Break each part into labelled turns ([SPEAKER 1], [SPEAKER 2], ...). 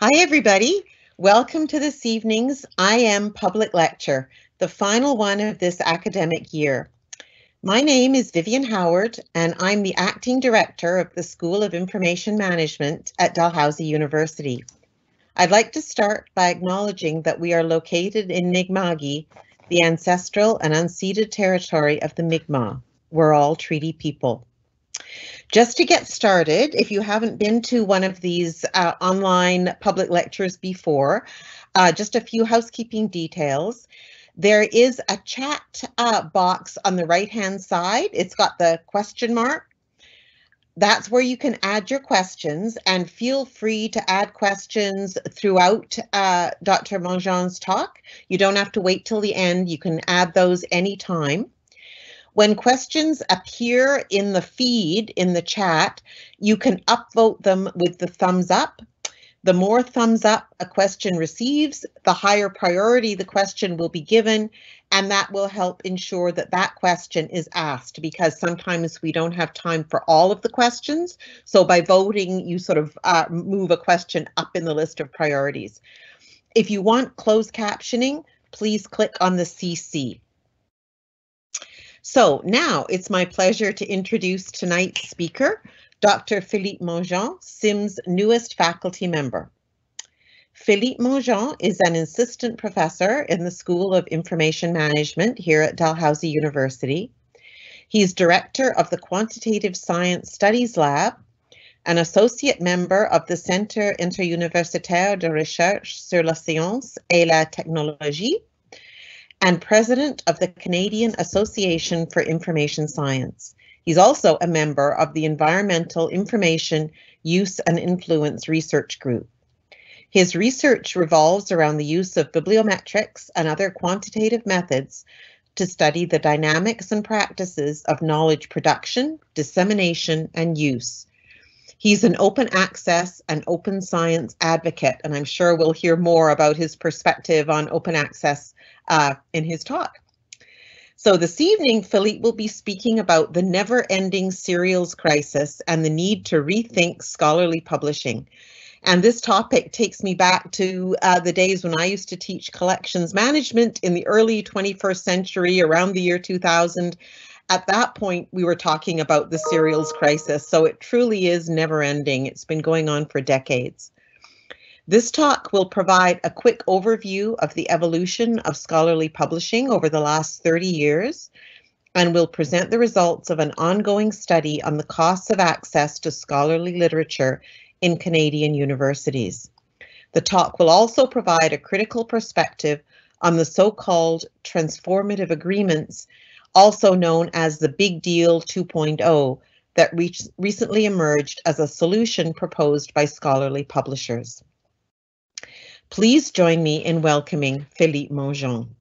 [SPEAKER 1] Hi, everybody. Welcome to this evening's IM Public Lecture, the final one of this academic year. My name is Vivian Howard, and I'm the Acting Director of the School of Information Management at Dalhousie University. I'd like to start by acknowledging that we are located in Mi'kma'ki, the ancestral and unceded territory of the Mi'kmaq. We're all treaty people. Just to get started, if you haven't been to one of these online public lectures before, just a few housekeeping details. There is a chat box on the right-hand side. It's got the question mark. That's where you can add your questions, and feel free to add questions throughout Dr. Mongeon's talk. You don't have to wait till the end. You can add those anytime. When questions appear in the feed, in the chat, you can upvote them with the thumbs up. The more thumbs up a question receives, the higher priority the question will be given, and that will help ensure that that question is asked, because sometimes we don't have time for all of the questions. So by voting, you sort of move a question up in the list of priorities. If you want closed captioning, please click on the CC. So now it's my pleasure to introduce tonight's speaker, Dr. Philippe Mongeon, SIM's newest faculty member. Philippe Mongeon is an assistant professor in the School of Information Management here at Dalhousie University. He's director of the Quantitative Science Studies Lab, an associate member of the Centre Interuniversitaire de Recherche sur la Science et la Technologie, and president of the Canadian Association for Information Science. He's also a member of the Environmental Information Use and Influence Research Group. His research revolves around the use of bibliometrics and other quantitative methods to study the dynamics and practices of knowledge production, dissemination, and use. He's an open access and open science advocate, and I'm sure we'll hear more about his perspective on open access in his talk. So this evening, Philippe will be speaking about the never-ending serials crisis and the need to rethink scholarly publishing. And this topic takes me back to the days when I used to teach collections management in the early 21st century, around the year 2000. At that point, we were talking about the serials crisis, so it truly is never-ending. It's been going on for decades. This talk will provide a quick overview of the evolution of scholarly publishing over the last 30 years, and will present the results of an ongoing study on the costs of access to scholarly literature in Canadian universities. The talk will also provide a critical perspective on the so-called transformative agreements, also known as the Big Deal 2.0, that recently emerged as a solution proposed by scholarly publishers. Please join me in welcoming Philippe Mongeon.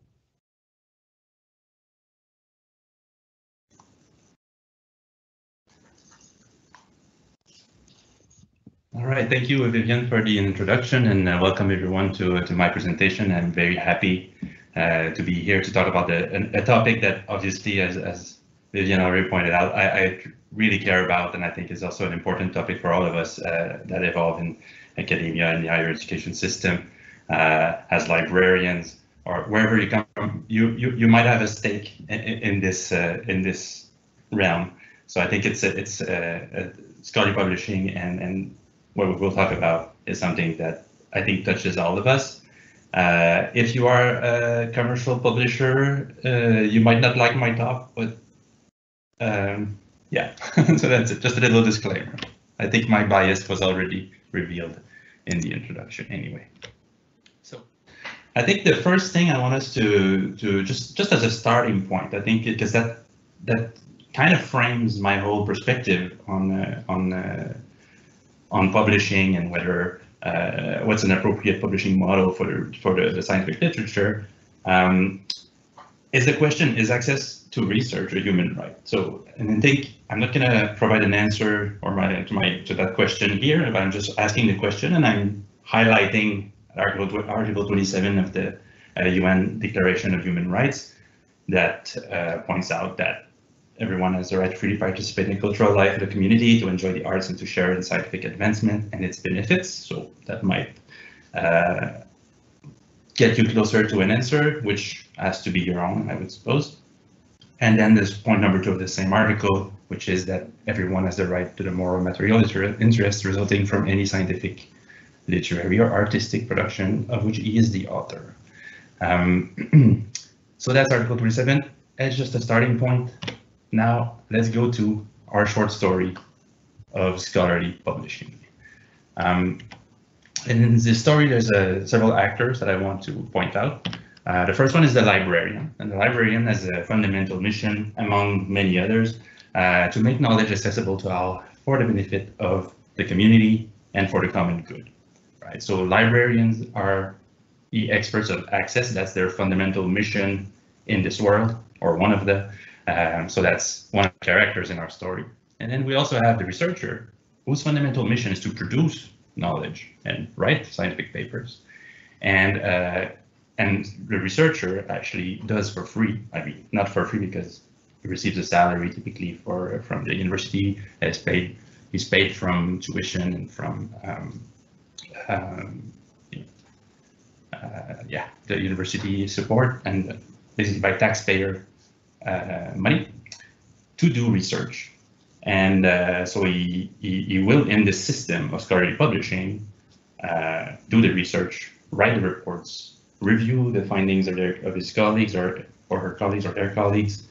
[SPEAKER 2] All right, thank you, Vivian, for the introduction, and welcome everyone to my presentation. I'm very happy to be here to talk about a topic that obviously, as Vivian already pointed out, I really care about, and I think is also an important topic for all of us that evolve in academia and the higher education system. As librarians or wherever you come from, you might have a stake in this realm. So I think it's scholarly publishing and what we will talk about is something that I think touches all of us. If you are a commercial publisher, you might not like my talk, but yeah, so that's it. Just a little disclaimer. I think my bias was already revealed in the introduction anyway. So I think the first thing I want us to just as a starting point, I think, because that kind of frames my whole perspective on publishing and whether what's an appropriate publishing model for the scientific literature, is the question, is access to research a human right? So, and I think I'm not going to provide an answer or to that question here, but I'm just asking the question, and I'm highlighting Article 27 of the UN Declaration of Human Rights that points out that everyone has the right to freely participate in cultural life of the community, to enjoy the arts, and to share in scientific advancement and its benefits. So that might get you closer to an answer, which has to be your own, I would suppose. And then there's point number 2 of the same article, which is that everyone has the right to the moral material interest resulting from any scientific, literary, or artistic production of which he is the author. So that's Article 27. As just a starting point. Now let's go to our short story of scholarly publishing. And in this story, there's several actors that I want to point out. The first one is the librarian, and the librarian has a fundamental mission, among many others, to make knowledge accessible to all for the benefit of the community and for the common good. Right. So librarians are the experts of access. That's their fundamental mission in this world, or one of the. So that's one of the characters in our story. And then we also have the researcher, whose fundamental mission is to produce knowledge and write scientific papers. And the researcher actually does for free. I mean, not for free because he receives a salary typically from the university. He's paid from tuition and from the university support, and basically by taxpayer money to do research. And so he will, in the system of scholarly publishing, do the research, write the reports, review the findings of his colleagues or her colleagues or their colleagues,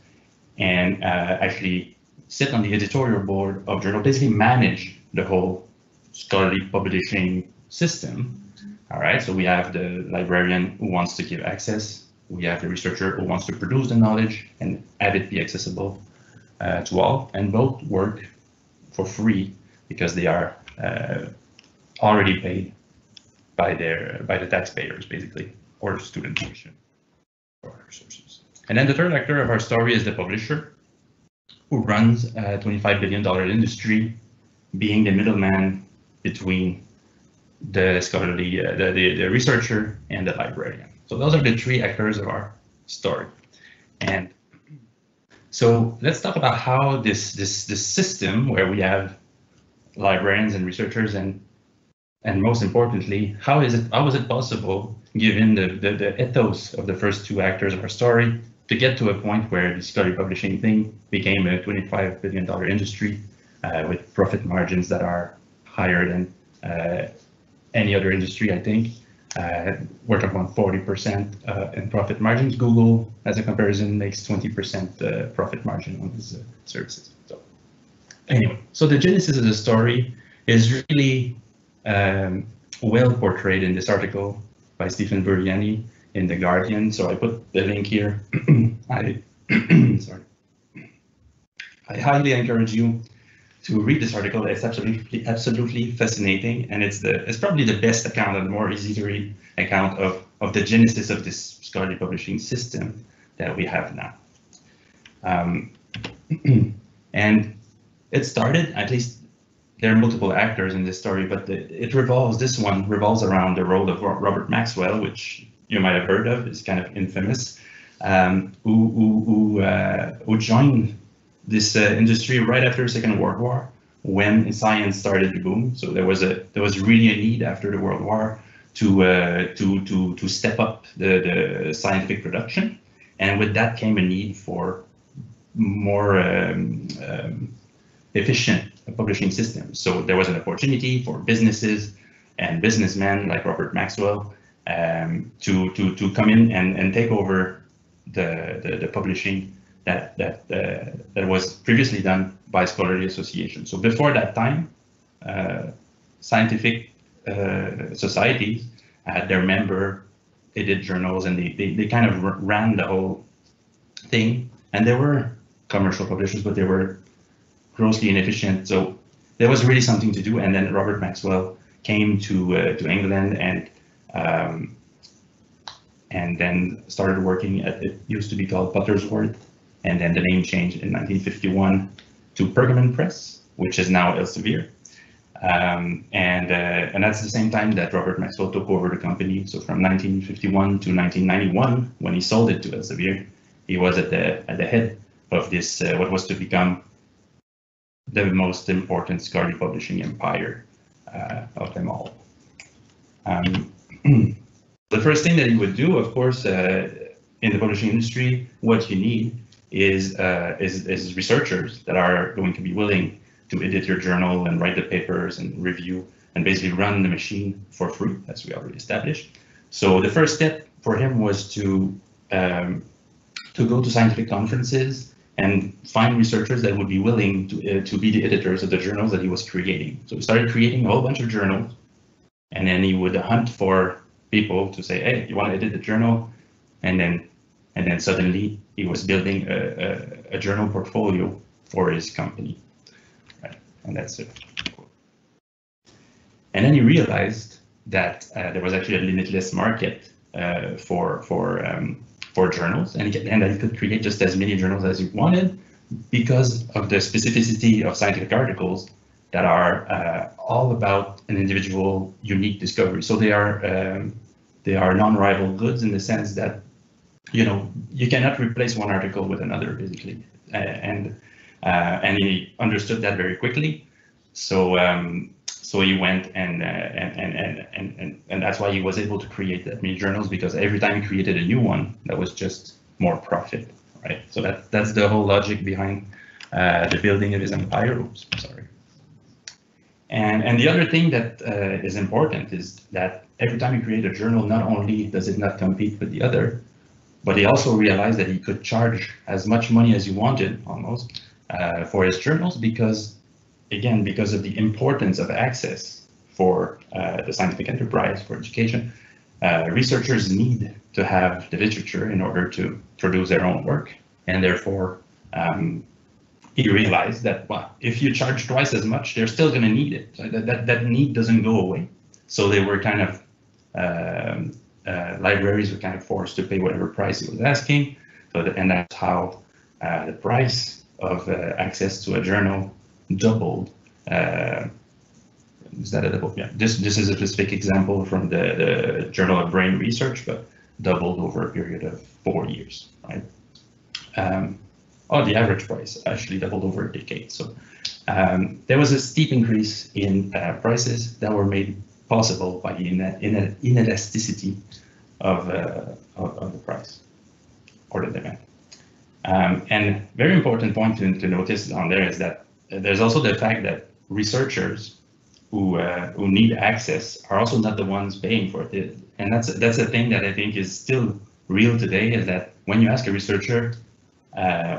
[SPEAKER 2] and actually sit on the editorial board of journal, basically manage the whole scholarly publishing system. All right, so we have the librarian who wants to give access. We have the researcher who wants to produce the knowledge and have it be accessible to all, and both work for free because they are already paid by the taxpayers, basically, or student tuition or other sources. And then the third actor of our story is the publisher, who runs a $25 billion industry, being the middleman between the scholarly, the researcher and the librarian. So those are the three actors of our story. And so let's talk about how this system, where we have librarians and researchers, and most importantly, how is it possible, given the ethos of the first two actors of our story, to get to a point where the scholarly publishing thing became a $25 billion industry with profit margins that are higher than any other industry, I think. We're talking about 40% in profit margins. Google, as a comparison, makes 20% profit margin on its services. So anyway, so the genesis of the story is really well portrayed in this article by Stephen Buriani in The Guardian. So I put the link here. I highly encourage you to read this article. It's absolutely fascinating, and it's probably the best account and more easy to read account of the genesis of this scholarly publishing system that we have now. And it started, at least there are multiple actors in this story, but this one revolves around the role of Robert Maxwell, which you might have heard of, is kind of infamous, who joined this industry right after the Second World War, when science started to boom. So there was really a need after the World War to step up the scientific production, and with that came a need for more efficient publishing systems. So there was an opportunity for businesses and businessmen like Robert Maxwell to come in and take over the publishing that was previously done by scholarly associations. So before that time, scientific societies had their member-edited journals, and they kind of ran the whole thing. And there were commercial publishers, but they were grossly inefficient. So there was really something to do. And then Robert Maxwell came to England and then started working at, it used to be called Buttersworth, and then the name changed in 1951 to Pergamon Press, which is now Elsevier. And that's the same time that Robert Maxwell took over the company. So from 1951 to 1991, when he sold it to Elsevier, he was at the head of this, what was to become the most important scholarly publishing empire of them all. the first thing that he would do, of course, in the publishing industry, what you need is researchers that are going to be willing to edit your journal and write the papers and review and basically run the machine for free, as we already established. So the first step for him was to go to scientific conferences and find researchers that would be willing to be the editors of the journals that he was creating. So he started creating a whole bunch of journals, and then he would hunt for people to say, hey, you want to edit the journal? And then suddenly he was building a journal portfolio for his company. Right? And that's it. And then he realized that there was actually a limitless market for journals, and that he could create just as many journals as he wanted because of the specificity of scientific articles that are all about an individual unique discovery. So they are non-rival goods in the sense that, you know, you cannot replace one article with another, basically, and he understood that very quickly. So he went and that's why he was able to create that many journals, because every time he created a new one, that was just more profit, right? So that's the whole logic behind the building of his empire. Oops, sorry. And the other thing that is important is that every time you create a journal, not only does it not compete with the other, but he also realized that he could charge as much money as he wanted, almost, for his journals, because, again, because of the importance of access for the scientific enterprise, for education. Researchers need to have the literature in order to produce their own work, and therefore he realized that, well, if you charge twice as much, they're still going to need it. So that need doesn't go away. So they were kind of libraries were kind of forced to pay whatever price he was asking. So and that's how the price of access to a journal doubled. Is that a double? Yeah. This is a specific example from the Journal of Brain Research, but doubled over a period of 4 years, right? The average price actually doubled over a decade. So there was a steep increase in prices that were made possible by the inelasticity of the price or the demand. And very important point to notice on there is that there's also the fact that researchers who need access are also not the ones paying for it. And that's a thing that I think is still real today, is that when you ask a researcher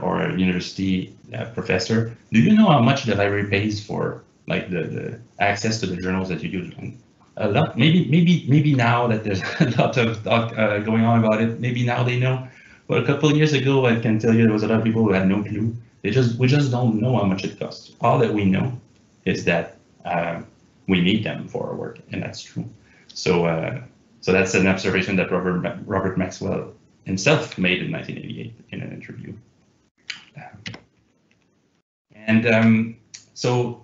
[SPEAKER 2] or a university professor, do you know how much the library pays for like the access to the journals that you use? And a lot, maybe now that there's a lot of talk going on about it, maybe now they know. But a couple of years ago, I can tell you there was a lot of people who had no clue. We just don't know how much it costs. All that we know is that we need them for our work, and that's true. So that's an observation that Robert Maxwell himself made in 1988 in an interview. So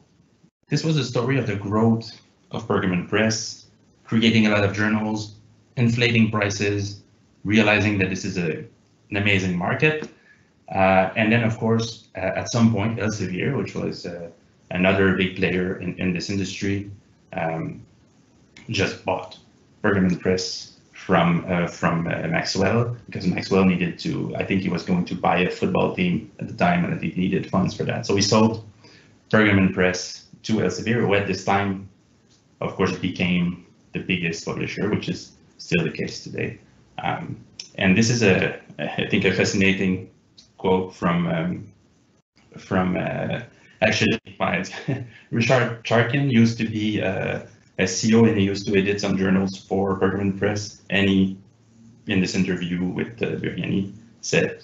[SPEAKER 2] this was a story of the growth of Pergamon Press, creating a lot of journals, inflating prices, realizing that this is an amazing market. And then, of course, at some point, Elsevier, which was another big player in this industry, just bought Pergamon Press from Maxwell, because Maxwell needed to, I think he was going to buy a football team at the time, and he needed funds for that. So he sold Pergamon Press to Elsevier, who at this time, of course, became the biggest publisher, which is still the case today. And this is I think a fascinating quote from actually Richard Charkin used to be a CEO, and he used to edit some journals for Pergamon Press. And he, in this interview with Buriani, said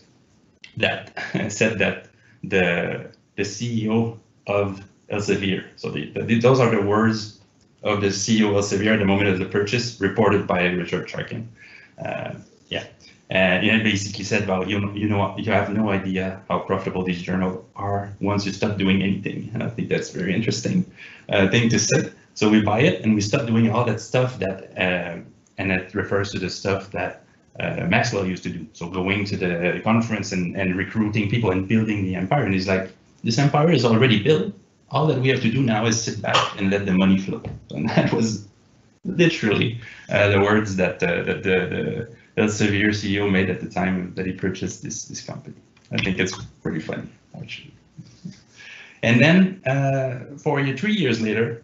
[SPEAKER 2] that the CEO of Elsevier, so those are the words of the CEO of Elsevier at the moment of the purchase, reported by Richard Charkin. And it basically said, well, you have no idea how profitable these journals are once you stop doing anything. And I think that's a very interesting thing to say. So we buy it and we stop doing all that stuff that, and it refers to the stuff that Maxwell used to do. So going to the conference and recruiting people and building the empire. And he's like, this empire is already built. All that we have to do now is sit back and let the money flow. And that was literally the words that the Elsevier CEO made at the time that he purchased this company. I think it's pretty funny, actually. And then 3 years later,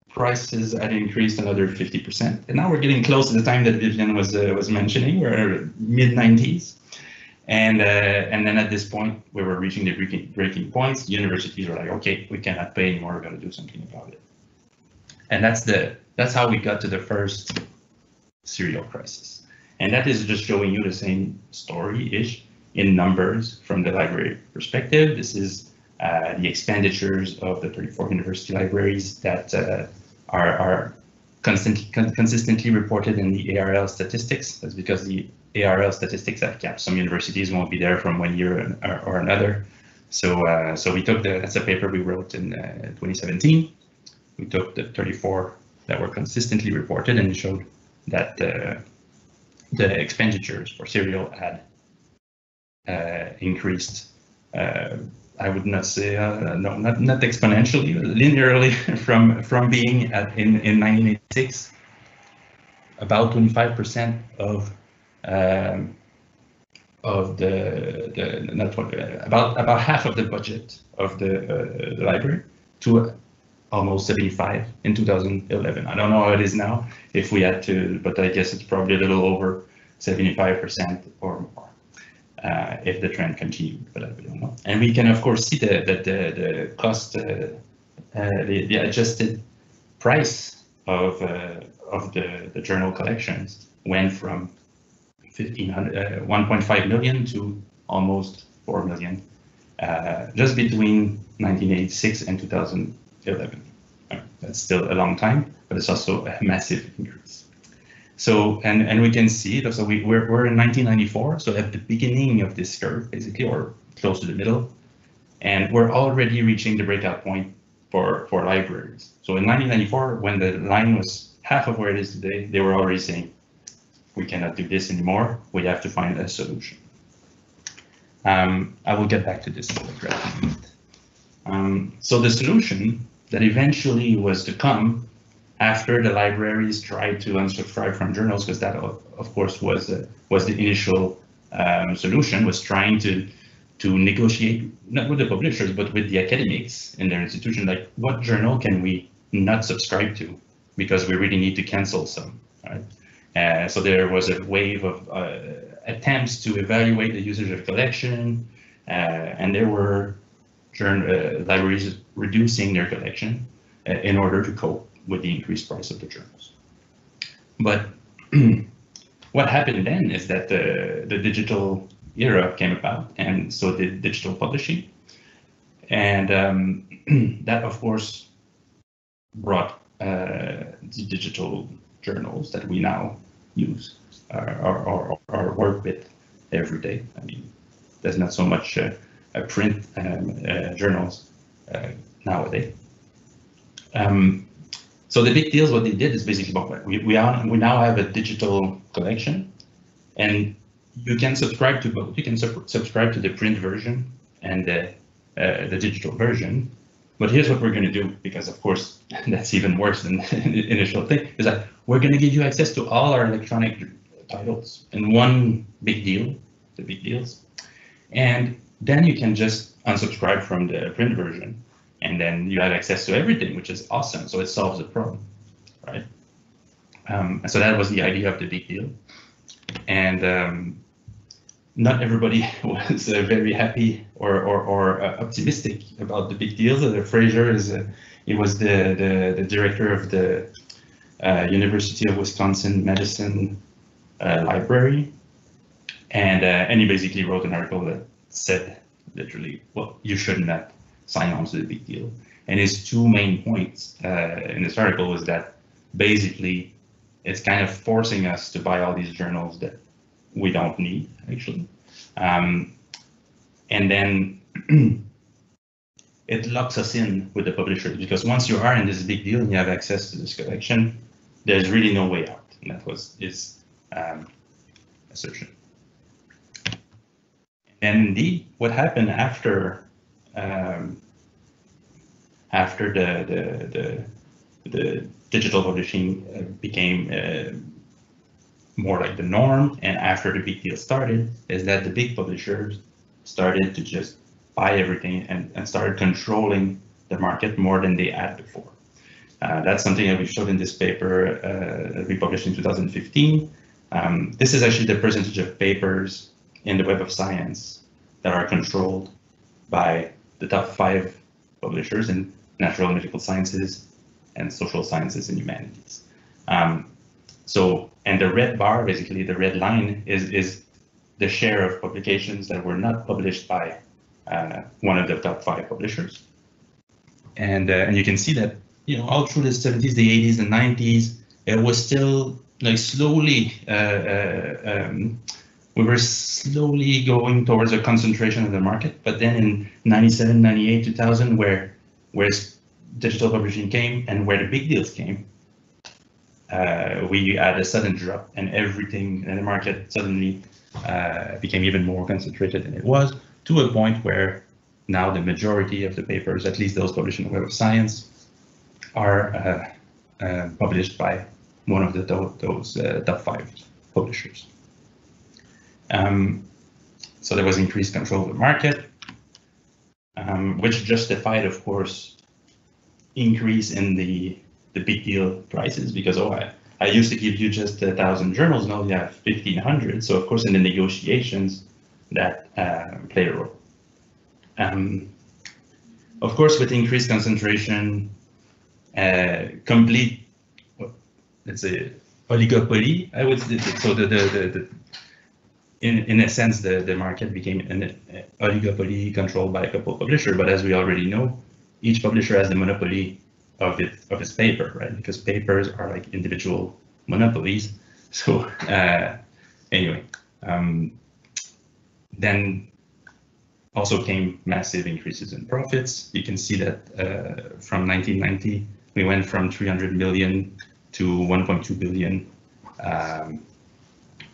[SPEAKER 2] prices had increased another 50%, and now we're getting close to the time that Vivian was mentioning. We're mid-90s, and then at this point we were reaching the breaking points. The universities were like, okay, we cannot pay anymore. We're going to do something about it, and that's how we got to the first serial crisis. And that is just showing you the same story-ish in numbers from the library perspective. This is the expenditures of the 34 university libraries that are consistently reported in the ARL statistics. That's because the ARL statistics have capped. Some universities won't be there from 1 year or another. So we took that's a paper we wrote in 2017. We took the 34 that were consistently reported and showed that the expenditures for serial had increased. I would not say no, not exponentially, linearly from being in 1986 about 25% of the not about half of the budget of the library to almost 75 in 2011. I don't know how it is now, if we had to, but I guess it's probably a little over 75% or more. If the trend continued, but we don't know. And we can of course see that the cost, the adjusted price of the journal collections went from 1.5 million to almost 4 million just between 1986 and 2011. That's still a long time, but it's also a massive increase. So, and we can see, so we're in 1994, so at the beginning of this curve, basically, or close to the middle, and we're already reaching the breakout point for libraries. So in 1994, when the line was half of where it is today, they were already saying, we cannot do this anymore, we have to find a solution. I will get back to this in a minute. So the solution that eventually was to come after the libraries tried to unsubscribe from journals, because that, of course, was the initial solution, was trying to negotiate, not with the publishers, but with the academics in their institution, like what journal can we not subscribe to, because we really need to cancel some, right? So there was a wave of attempts to evaluate the usage of collection, and there were libraries reducing their collection in order to cope with the increased price of the journals. But what happened then is that the digital era came about, and so did digital publishing. And that, of course, brought the digital journals that we now use or work with every day. I mean, there's not so much print journals nowadays. So the big deals, what they did is basically, we now have a digital collection, and you can subscribe to both. You can subscribe to the print version and the digital version. But here's what we're going to do, because of course that's even worse than the initial thing, is that we're going to give you access to all our electronic titles in one big deal, the big deals, and then you can just unsubscribe from the print version. And then you have access to everything, which is awesome. So it solves the problem, right? So that was the idea of the big deal. And not everybody was very happy or optimistic about the big deal. Fraser he was the director of the University of Wisconsin-Madison library, and he basically wrote an article that said literally, well, you should not sign on to the big deal. And his two main points in this article was that basically it's kind of forcing us to buy all these journals that we don't need, actually. And then it locks us in with the publishers, because once you are in this big deal and you have access to this collection, there's really no way out. And that was his assertion. And indeed, what happened after the digital publishing became more like the norm, and after the big deal started, is that the big publishers started to just buy everything and started controlling the market more than they had before. That's something that we showed in this paper that we published in 2015. This is actually the percentage of papers in the Web of Science that are controlled by the top 5 publishers in natural and medical sciences and social sciences and humanities. And the red bar, basically the red line, is the share of publications that were not published by one of the top 5 publishers. And you can see that, you know, all through the 70s, the 80s, and 90s, it was still like slowly, we were slowly going towards a concentration of the market. But then in 97, 98, 2000, where digital publishing came and where the big deals came, we had a sudden drop, and everything in the market suddenly became even more concentrated than it was, to a point where now the majority of the papers, at least those published in the Web of Science, are published by one of those top 5 publishers. So there was increased control of the market, which justified, of course, increase in the big deal prices, because I used to give you just 1,000 journals, now you have 1,500. So of course in the negotiations that play a role. Of course, with increased concentration, complete, let's say, oligopoly, I would say. So in a sense, the market became an oligopoly controlled by a couple of publishers. But as we already know, each publisher has the monopoly of its paper, right? Because papers are like individual monopolies. So anyway, then also came massive increases in profits. You can see that from 1990, we went from 300 million to 1.2 billion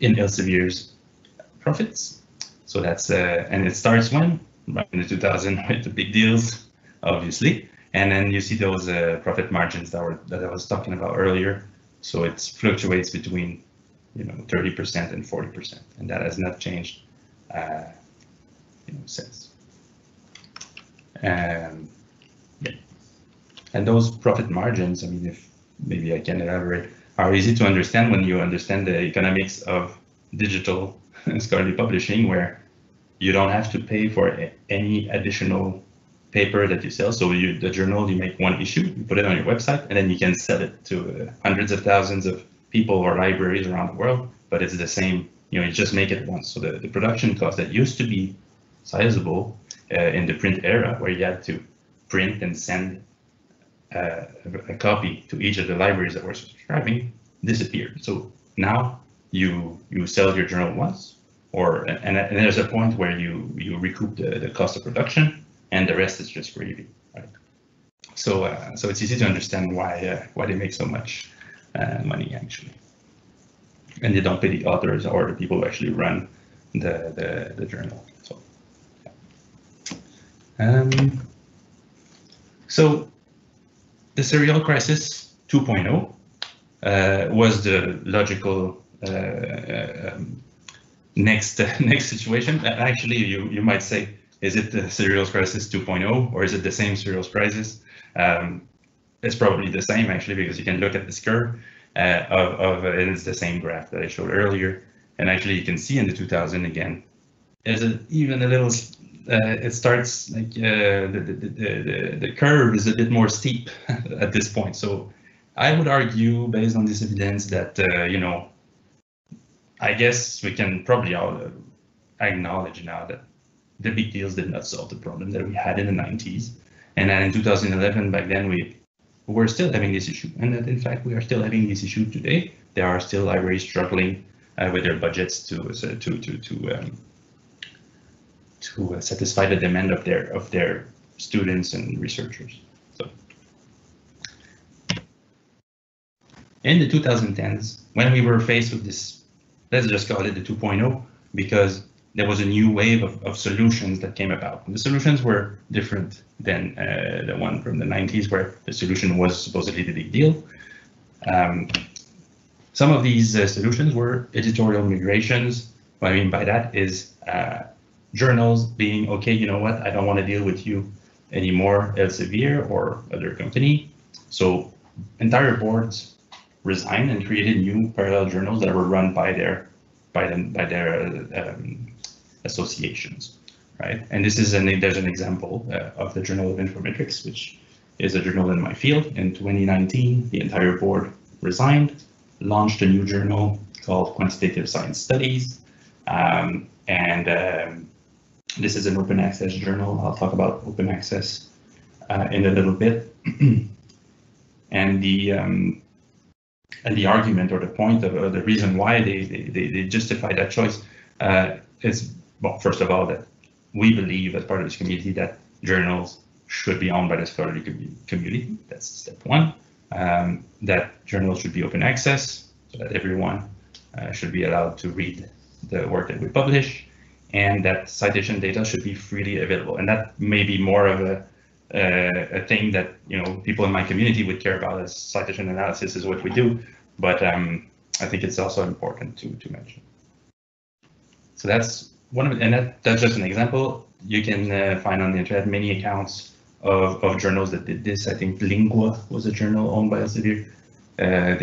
[SPEAKER 2] in Elsevier's profits. So that's, and it starts when? Right in the 2000 with the big deals, obviously. And then you see those profit margins that I was talking about earlier. So it fluctuates between, you know, 30% and 40%, and that has not changed since. Yeah. And those profit margins, I mean, if maybe I can elaborate, are easy to understand when you understand the economics of digital scholarly publishing, where you don't have to pay for any additional paper that you sell. So the journal, you make one issue, you put it on your website, and then you can sell it to hundreds of thousands of people or libraries around the world, but it's the same, you know, you just make it once. So the production cost that used to be sizable in the print era, where you had to print and send a copy to each of the libraries that were subscribing, disappeared. So now you sell your journal once, and there's a point where you recoup the cost of production, and the rest is just gravy, right? So it's easy to understand why they make so much money, actually, and they don't pay the authors or the people who actually run the journal. So so the serial crisis 2.0 was the logical next situation. Actually, you might say, is it the serial crisis 2.0 or is it the same serial crisis? It's probably the same, actually, because you can look at this curve and it's the same graph that I showed earlier. And actually, you can see in the 2000 again, there's even a little. It starts like the curve is a bit more steep at this point. So I would argue, based on this evidence, that you know, I guess we can probably all acknowledge now that the big deals did not solve the problem that we had in the 90s, and then in 2011, back then we were still having this issue, and that in fact we are still having this issue today. There are still libraries struggling with their budgets to satisfy the demand of their students and researchers. So in the 2010s, when we were faced with this, let's just call it the 2.0, because there was a new wave of solutions that came about. And the solutions were different than the one from the 90s, where the solution was supposedly the big deal. Some of these solutions were editorial migrations. What I mean by that is journals being, okay, you know what, I don't want to deal with you anymore, Elsevier or other company. So entire boards resigned and created new parallel journals that were run by their associations, right? And this is there's an example of the Journal of Informatics, which is a journal in my field. In 2019, the entire board resigned, launched a new journal called Quantitative Science Studies, this is an open access journal. I'll talk about open access in a little bit. And the argument or the point of the reason why they justify that choice is, well, first of all, that we believe as part of this community that journals should be owned by the scholarly community. That's step one. That journals should be open access, so that everyone should be allowed to read the work that we publish, and that citation data should be freely available. And that may be more of a thing that, you know, people in my community would care about, as citation analysis is what we do. But I think it's also important to mention. So that's one of, and that's just an example. You can find on the internet many accounts of journals that did this. I think Lingua was a journal owned by Elsevier. I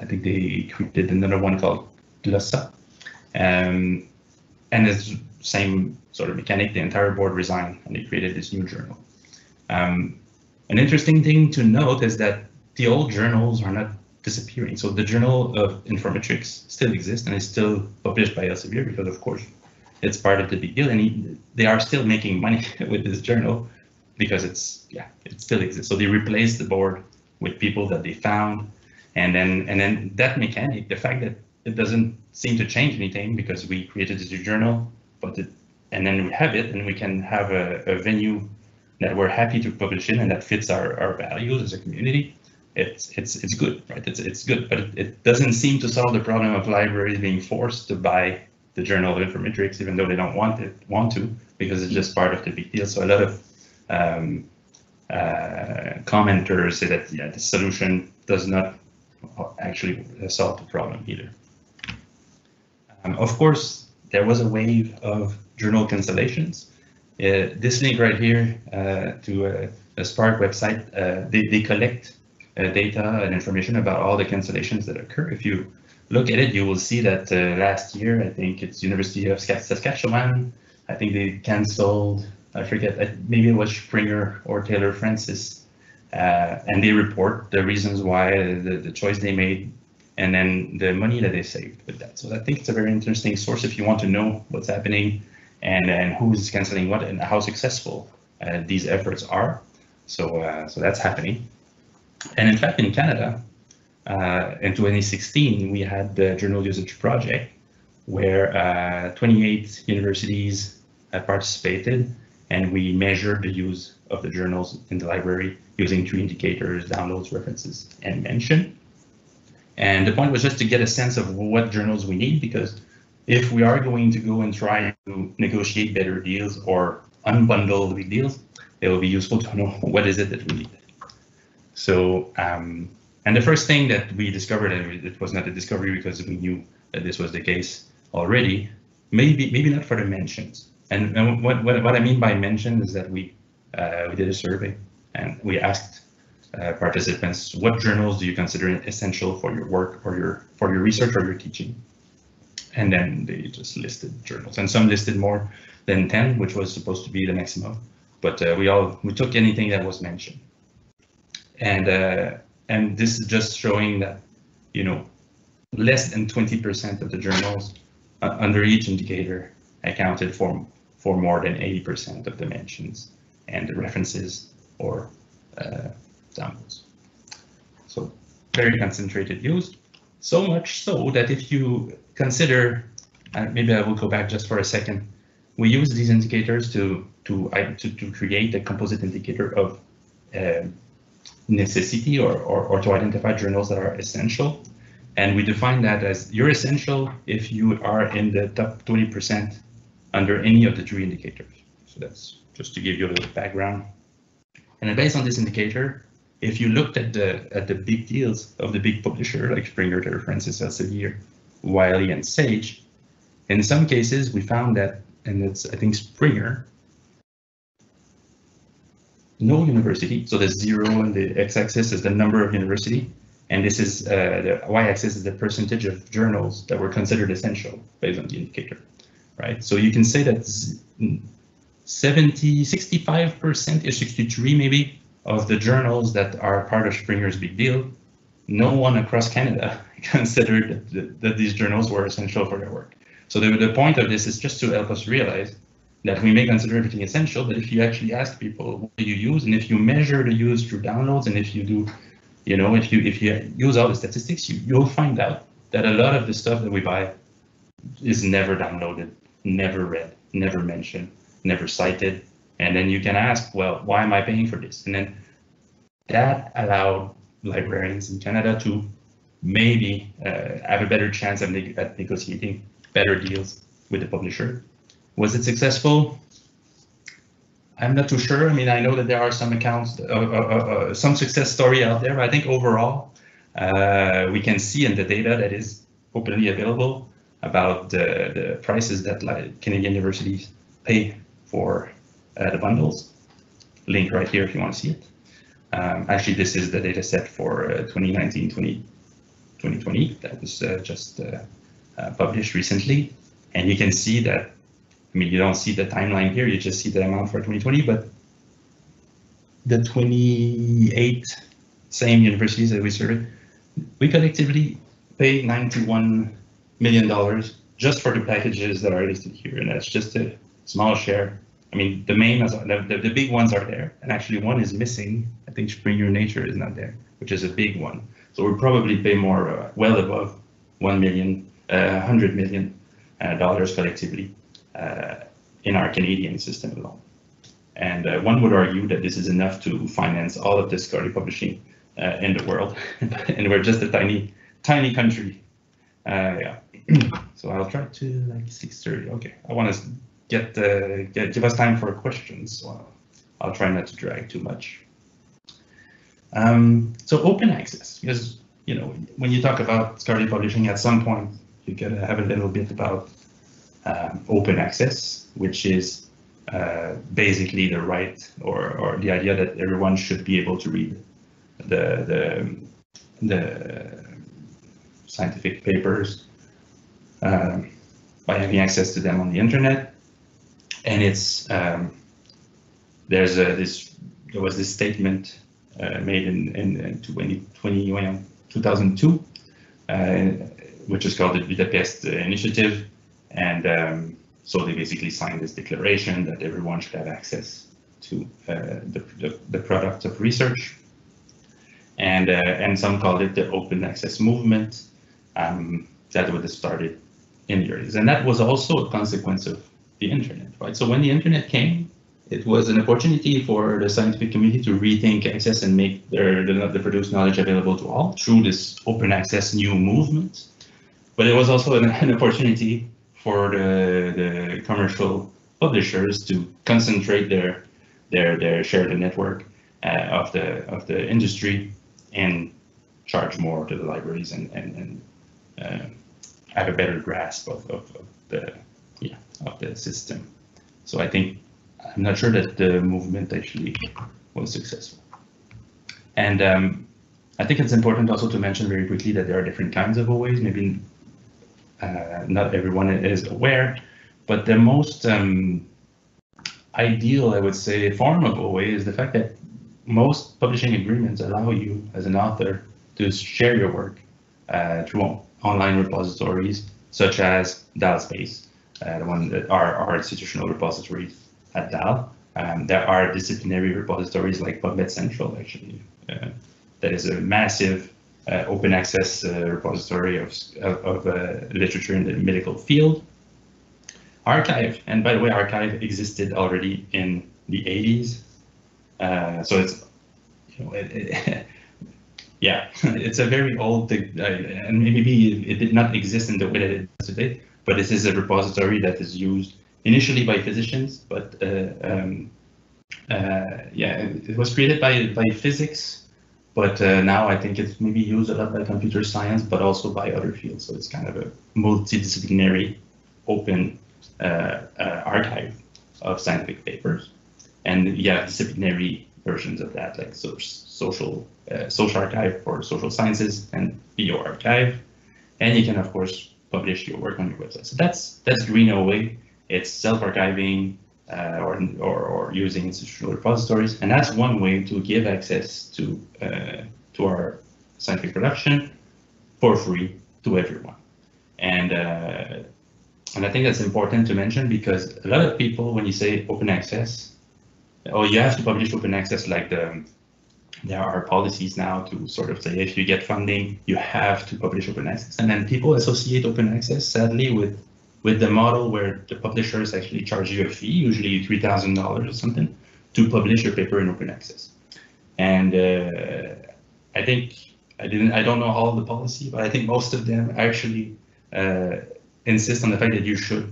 [SPEAKER 2] think they created another one called Glossa. And it's same sort of mechanic. The entire board resigned and they created this new journal. An interesting thing to note is that the old journals are not disappearing. So the Journal of Informatics still exists and is still published by Elsevier because, of course, it's part of the big deal. And they are still making money with this journal because it still exists. So they replaced the board with people that they found, and then that mechanic, the fact that it doesn't seem to change anything because we created this new journal, and then we have it, and we can have a venue that we're happy to publish in and that fits our values as a community. It's good, right? It's good, but it doesn't seem to solve the problem of libraries being forced to buy the Journal of Informatics, even though they don't want to, because it's just part of the big deal. So a lot of commenters say that the solution does not actually solve the problem either. Of course, there was a wave of journal cancellations. This link right here to a Spark website, they collect data and information about all the cancellations that occur. If you look at it, you will see that last year, I think it's University of Saskatchewan, I think they canceled, I forget, maybe it was Springer or Taylor Francis, and they report the reasons why, the choice they made, and then the money that they saved with that. So I think it's a very interesting source if you want to know what's happening and who is canceling what and how successful these efforts are. So that's happening. And in fact, in Canada, in 2016, we had the Journal Usage Project, where 28 universities participated, and we measured the use of the journals in the library using 3 indicators: downloads, references, and mention. And the point was just to get a sense of what journals we need, because if we are going to go and try to negotiate better deals or unbundle the deals, it will be useful to know what is it that we need. So, and the first thing that we discovered, and it was not a discovery because we knew that this was the case already, maybe not for the mentions. And what I mean by mention is that we did a survey and we asked participants, what journals do you consider essential for your work or for your research or your teaching? And then they just listed journals, and some listed more than 10, which was supposed to be the maximum. But we took anything that was mentioned. And this is just showing that, you know, less than 20% of the journals under each indicator accounted for more than 80% of the mentions and the references or downloads. So very concentrated use, so much so that if you consider, maybe I will go back just for a second, we use these indicators to create a composite indicator of necessity or to identify journals that are essential. And we define that as you're essential if you are in the top 20% under any of the 3 indicators. So that's just to give you a little background. And then based on this indicator, if you looked at the big deals of the big publisher like Springer, Taylor Francis, Elsevier, Wiley, and Sage, in some cases we found that, and it's I think Springer, no university, so the 0 and the x-axis is the number of university, and this is the y-axis is the percentage of journals that were considered essential based on the indicator, right? So you can say that 65% is 63 maybe of the journals that are part of Springer's big deal. No one across Canada considered that these journals were essential for their work. So the point of this is just to help us realize that we may consider everything essential, but if you actually ask people what do you use, and if you measure the use through downloads, and if you do, if you use all the statistics, you'll find out that a lot of the stuff that we buy is never downloaded, never read, never mentioned, never cited. And then you can ask, well, why am I paying for this? And then that allowed librarians in Canada to maybe have a better chance at negotiating better deals with the publisher. Was it successful? I'm not too sure. I mean, I know that there are some accounts, some success story out there, but I think overall, we can see in the data that is openly available about the prices that Canadian universities pay for the bundles. Link right here if you want to see it. Actually, this is the data set for 2019-2020 that was just published recently. And you can see that, I mean, you don't see the timeline here, you just see the amount for 2020, but the 28 same universities that we surveyed, we collectively pay $91 million just for the packages that are listed here, and that's just a small share. I mean, the big ones are there, and actually one is missing. I think Springer Nature is not there, which is a big one. So we'll probably pay more, well above $100 million collectively in our Canadian system alone. And one would argue that this is enough to finance all of the scholarly publishing in the world, and we're just a tiny country. Yeah. So I'll try to like 6:30. Okay, I want to give us time for questions. So I'll try not to drag too much. So open access, because when you talk about scholarly publishing, at some point you gotta have a little bit about open access, which is basically the right or the idea that everyone should be able to read the scientific papers by having access to them on the internet. And it's there was this statement made in 2002, which is called the Budapest Initiative, and so they basically signed this declaration that everyone should have access to the product of research, and some called it the open access movement. That was started in the early, and that was also a consequence of the internet, right? So when the internet came, it was an opportunity for the scientific community to rethink access and make the produced knowledge available to all through this open access new movement. But it was also an opportunity for the commercial publishers to concentrate their share of the network of the industry and charge more to the libraries and have a better grasp of the system. So I think I'm not sure that the movement actually was successful. And I think it's important also to mention very quickly that there are different kinds of OAs. Maybe not everyone is aware, but the most ideal, I would say, form of OA is the fact that most publishing agreements allow you as an author to share your work through online repositories such as DALSpace, the one that are institutional repositories at DAL. There are disciplinary repositories like PubMed Central, actually. That is a massive open access repository of literature in the medical field. Archive, and by the way, Archive existed already in the 80s. So it's, yeah, it's a very old thing, and maybe it did not exist in the way that it does today, but this is a repository that is used initially by physicians, but yeah, it was created by physics, but now I think it's maybe used a lot by computer science, but also by other fields. So it's kind of a multidisciplinary, open archive of scientific papers, and you have disciplinary versions of that, like social archive for social sciences and bioarchive, and you can of course publish your work on your website. So that's Greenaway. It's self-archiving or using institutional repositories, and that's one way to give access to our scientific production for free to everyone. And I think that's important to mention, because a lot of people, when you say open access, oh, you have to publish open access, like there are policies now to sort of say if you get funding, you have to publish open access, and then people associate open access, sadly, with the model where the publishers actually charge you a fee, usually $3,000 or something, to publish your paper in open access. And I think I don't know all the policy, but I think most of them actually insist on the fact that you should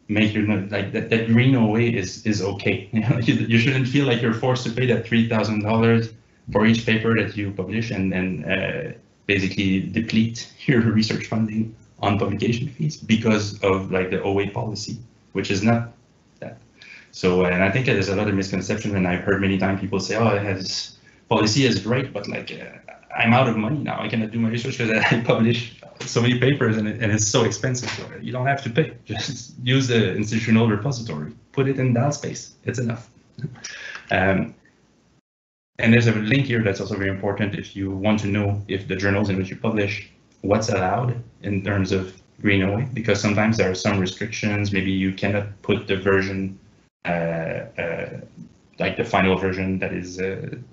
[SPEAKER 2] make your, like that Greenaway is okay. You shouldn't feel like you're forced to pay that $3,000 for each paper that you publish, and then basically deplete your research funding on publication fees because of like the OA policy, which is not that. So, and I think there's a lot of misconception, and I've heard many times people say, oh, this policy is great, but like I'm out of money now. I cannot do my research because I publish so many papers and it's so expensive. So you don't have to pay. Just use the institutional repository. Put it in DALSpace. It's enough. And there's a link here that's also very important if you want to know if the journals in which you publish, what's allowed in terms of Greenaway, because sometimes there are some restrictions. Maybe you cannot put the version, like the final version that is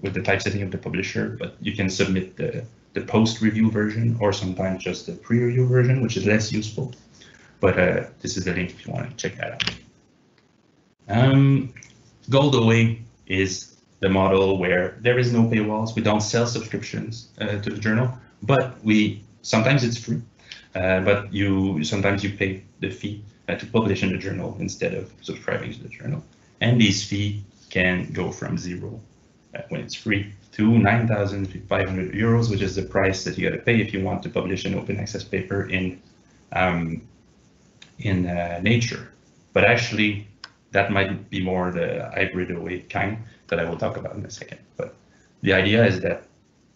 [SPEAKER 2] with the typesetting of the publisher, but you can submit the post-review version, or sometimes just the pre-review version, which is less useful. But this is the link if you want to check that out. Goldaway is the model where there is no paywalls. We don't sell subscriptions to the journal, but sometimes it's free, but sometimes you pay the fee to publish in the journal instead of subscribing to the journal. And these fees can go from zero when it's free to 9,500 euros, which is the price that you got to pay if you want to publish an open access paper in Nature. But actually, that might be more the hybrid OA kind that I will talk about in a second. But the idea is that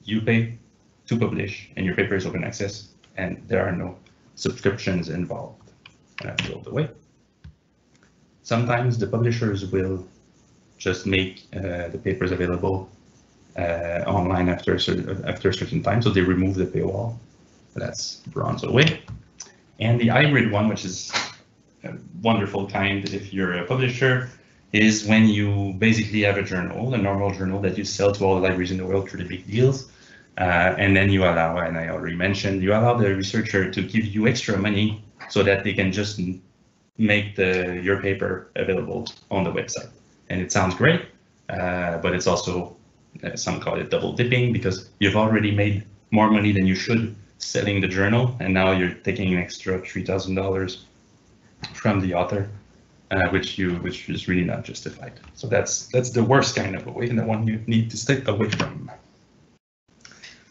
[SPEAKER 2] you pay to publish and your paper is open access, and there are no subscriptions involved. And that's Goldaway. Sometimes the publishers will just make the papers available online after a certain time, so they remove the paywall. That's Bronzaway. And the hybrid one, which is a wonderful kind if you're a publisher, is when you basically have a journal, a normal journal that you sell to all the libraries in the world through the big deals. And then you allow, and I already mentioned, you allow the researcher to give you extra money so that they can just make your paper available on the website. And it sounds great, but it's also, some call it double dipping, because you've already made more money than you should selling the journal, and now you're taking an extra $3,000 from the author, which is really not justified. So that's the worst kind of OA, and the one you need to stay away from.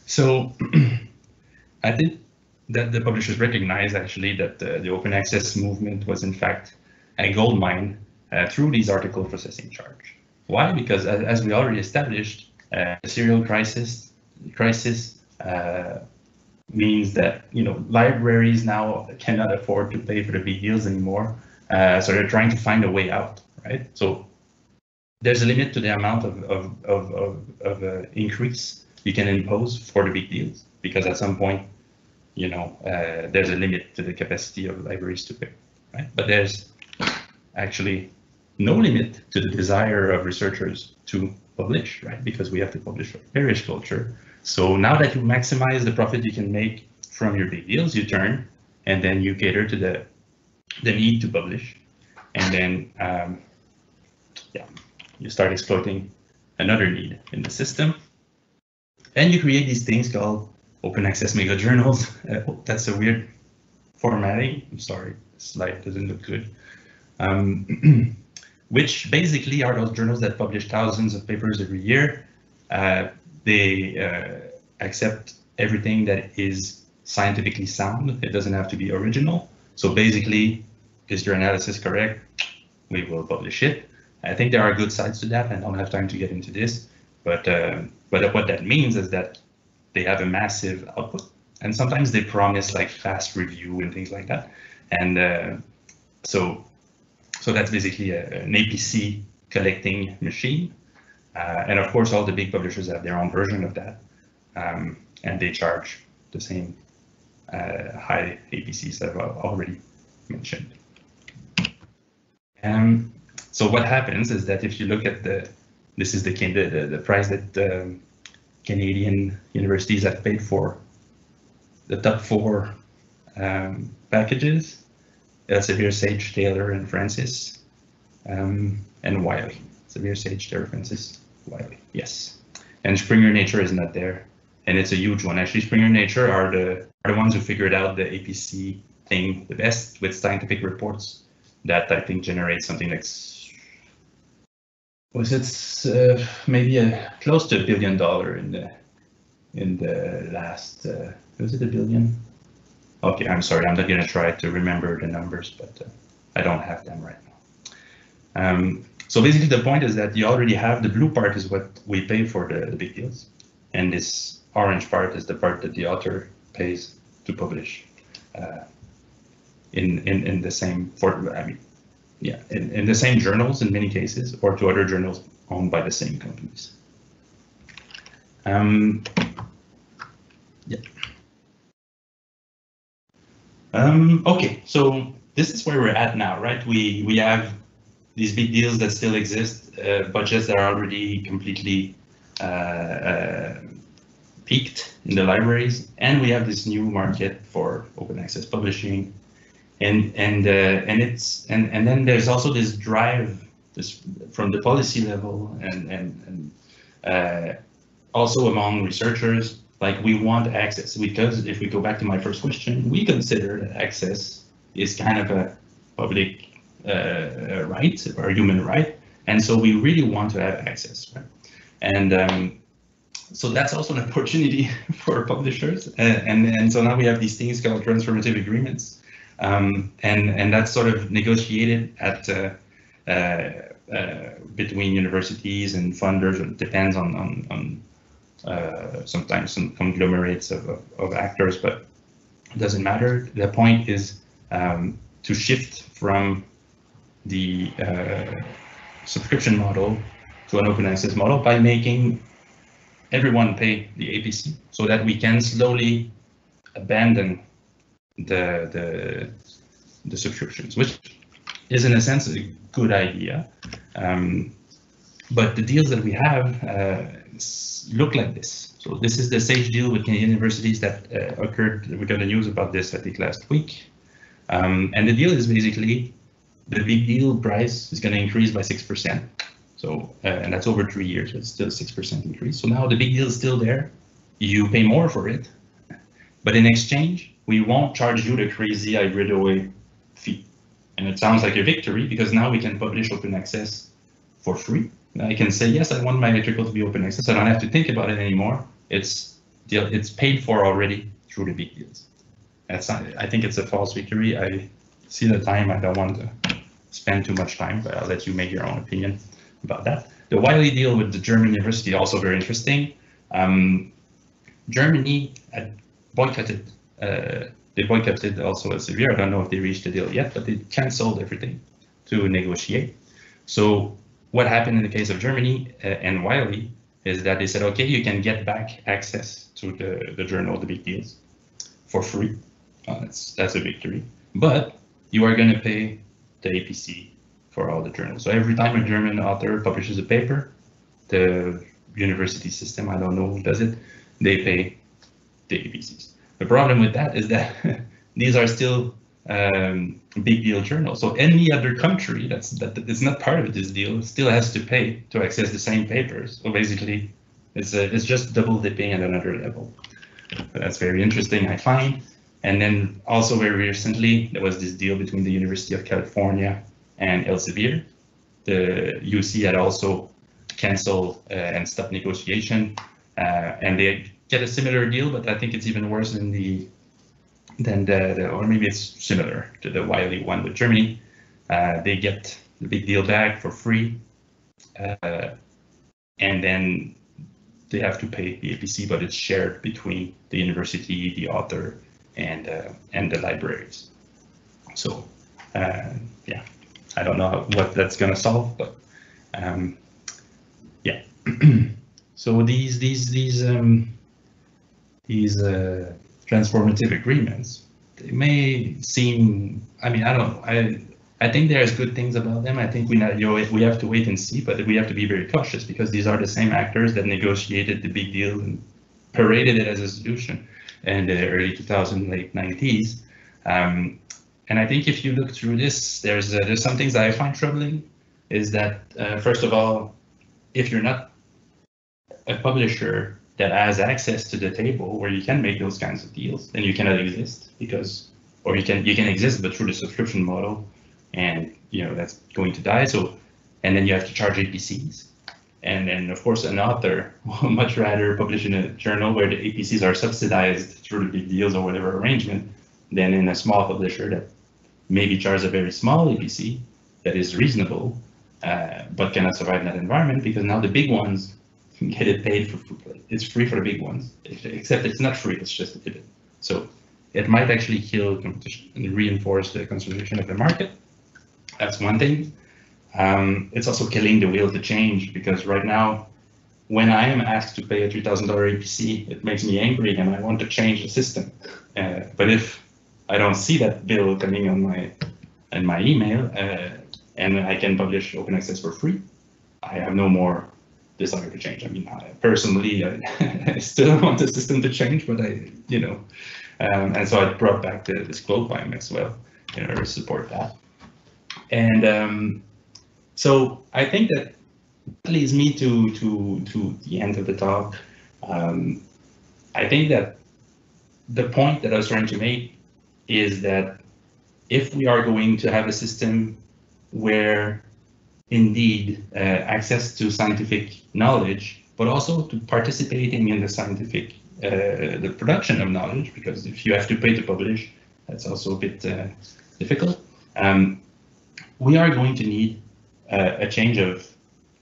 [SPEAKER 2] So I think that the publishers recognize actually that the open access movement was in fact a gold mine through these article processing charge. Why? Because as we already established, the serial crisis means that libraries now cannot afford to pay for the big deals anymore, so they're trying to find a way out, right? So there's a limit to the amount of increase you can impose for the big deals, because at some point, there's a limit to the capacity of libraries to pay, right? But there's actually no limit to the desire of researchers to publish, right? Because we have to publish various culture. So now that you maximize the profit you can make from your big deals, you turn and then you cater to the need to publish, and then you start exploiting another need in the system, and you create these things called open access mega journals. That's a weird formatting. I'm sorry, the slide doesn't look good. which basically are those journals that publish thousands of papers every year. They accept everything that is scientifically sound. It doesn't have to be original. So basically, is your analysis correct? We will publish it. I think there are good sides to that. I don't have time to get into this, but what that means is that they have a massive output, and sometimes they promise like fast review and things like that. And so that's basically an APC collecting machine. And of course, all the big publishers have their own version of that, and they charge the same high APCs that I've already mentioned. So what happens is that if you look at this is the price that Canadian universities have paid for the top 4 packages. Sevier, Sage, Taylor, and Francis, and Wiley. Sevier, Sage, Taylor, Francis, Wiley. Yes, and Springer Nature is not there, and it's a huge one. Actually, Springer Nature are the ones who figured out the APC thing the best with scientific reports that I think generate something like maybe close to $1 billion in the last. Was it $1 billion? Okay, I'm sorry, I'm not going to try to remember the numbers, but I don't have them right now. So basically the point is that you already have the blue part is what we pay for the big deals, and this orange part is the part that the author pays to publish in the same, in the same journals in many cases, or to other journals owned by the same companies. Okay, so this is where we're at now, right? We have these big deals that still exist, budgets that are already completely peaked in the libraries, and we have this new market for open access publishing, and then there's also this drive, from the policy level and also among researchers. Like, we want access, because if we go back to my first question, we consider that access is kind of a public right or a human right, and so we really want to have access, right? And so that's also an opportunity for publishers, and so now we have these things called transformative agreements, and that's sort of negotiated at between universities and funders. It depends on sometimes some conglomerates of actors, but it doesn't matter. The point is to shift from the subscription model to an open access model by making everyone pay the APC, so that we can slowly abandon the subscriptions, which is in a sense a good idea. But the deals that we have look like this. So this is the Sage deal with Canadian universities that occurred. We got the news about this, I think, last week. And the deal is basically the big deal price is going to increase by 6%. So, and that's over 3 years, it's still 6% increase. So now the big deal is still there. You pay more for it, but in exchange, we won't charge you the crazy hybrid OA fee. And it sounds like a victory, because now we can publish open access for free. I can say, yes, I want my article to be open access. I don't have to think about it anymore. It's paid for already through the big deals. I think it's a false victory. I see the time. I don't want to spend too much time, but I'll let you make your own opinion about that. The Wiley deal with the German university, also very interesting. Germany had boycotted. They boycotted also Elsevier. I don't know if they reached a deal yet, but they canceled everything to negotiate. So what happened in the case of Germany and Wiley is that they said, okay, you can get back access to the journal, the big deals, for free. That's a victory. But you are going to pay the APC for all the journals. So every time a German author publishes a paper, the university system, I don't know who does it, they pay the APCs. The problem with that is that these are still big deal journals. So any other country that's not part of this deal still has to pay to access the same papers. So basically, it's just double dipping at another level. But that's very interesting, I find. And then also very recently, there was this deal between the University of California and Elsevier. The UC had also canceled and stopped negotiation, and they get a similar deal, but I think it's even worse than or maybe it's similar to the Wiley one with Germany. They get the big deal back for free, and then they have to pay the APC, but it's shared between the university, the author, and the libraries. So yeah, I don't know what that's going to solve, but yeah. So these transformative agreements, they may seem, I mean, I think there's good things about them. I think we have to wait and see, but we have to be very cautious because these are the same actors that negotiated the big deal and paraded it as a solution in the early 2000s, late 90s. And I think if you look through this, there's some things that I find troubling. Is that first of all, if you're not a publisher that has access to the table where you can make those kinds of deals, then you cannot exist or you can exist but through the subscription model. And that's going to die. So, and then you have to charge APCs, and then of course an author will much rather publish in a journal where the APCs are subsidized through the big deals or whatever arrangement than in a small publisher that maybe charges a very small APC that is reasonable, but cannot survive in that environment because now the big ones can get it paid for free. It's free for the big ones, except it's not free. It's just a bit. So it might actually kill competition and reinforce the consolidation of the market. That's one thing. It's also killing the will to change because right now, when I am asked to pay a $3,000 APC, it makes me angry and I want to change the system. But if I don't see that bill coming on my email and I can publish open access for free, I have no more desire to change. I mean, personally, I still want the system to change, but and so I brought back this quote by Maxwell in order to support that. And so I think that leads me to the end of the talk. I think that the point that I was trying to make is that if we are going to have a system where indeed access to scientific knowledge, but also to participating in the scientific, the production of knowledge, because if you have to pay to publish, that's also a bit difficult. We are going to need a change of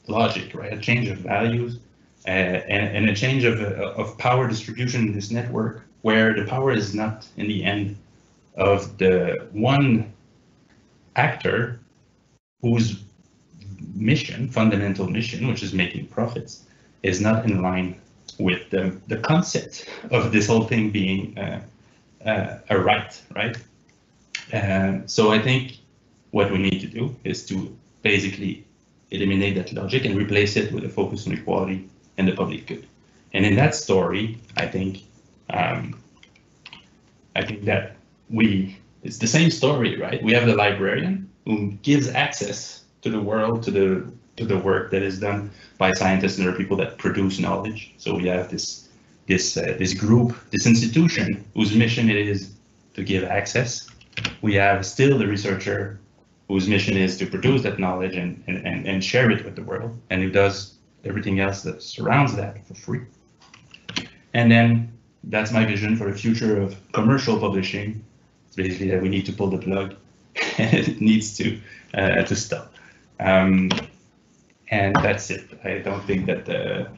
[SPEAKER 2] logic, right? A change of values and a change of power distribution in this network, where the power is not in the end of the one actor whose mission, fundamental mission, which is making profits, is not in line with the concept of this whole thing being a right? So I think what we need to do is to basically eliminate that logic and replace it with a focus on equality and the public good. And in that story, I think that it's the same story, right? We have the librarian who gives access to the world, to the work that is done by scientists and other people that produce knowledge. So we have this group, this institution whose mission it is to give access. We have still the researcher whose mission is to produce that knowledge and share it with the world, and who does everything else that surrounds that for free. And then that's my vision for the future of commercial publishing. It's basically that we need to pull the plug and it needs to stop. And that's it. I don't think that the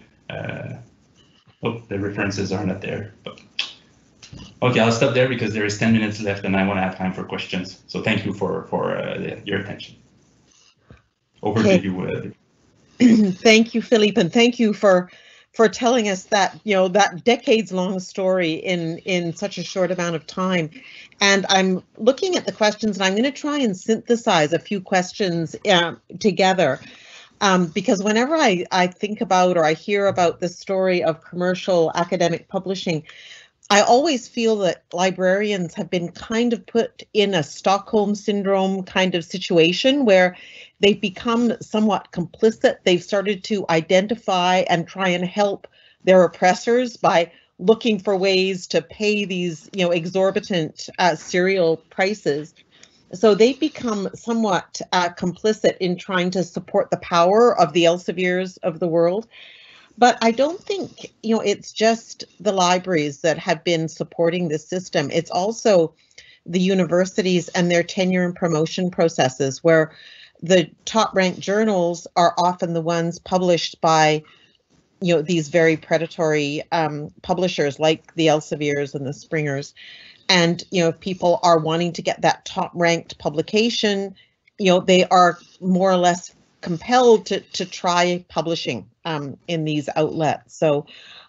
[SPEAKER 2] references are not there. But okay, I'll stop there because there is 10 minutes left and I want to have time for questions. So thank you for your attention. Over to you.
[SPEAKER 1] Thank you, Philippe, and thank you for telling us that, that decades-long story in such a short amount of time. And I'm looking at the questions, and I'm going to try and synthesize a few questions together. Because whenever I think about or I hear about the story of commercial academic publishing, I always feel that librarians have been kind of put in a Stockholm syndrome kind of situation where they've become somewhat complicit. They've started to identify and try and help their oppressors by looking for ways to pay these, exorbitant serial prices. So they've become somewhat complicit in trying to support the power of the Elsevier's of the world. But I don't think, it's just the libraries that have been supporting this system. It's also the universities and their tenure and promotion processes, where the top-ranked journals are often the ones published by, these very predatory publishers like the Elsevier's and the Springers. And, if people are wanting to get that top-ranked publication, they are more or less compelled to try publishing in these outlets. So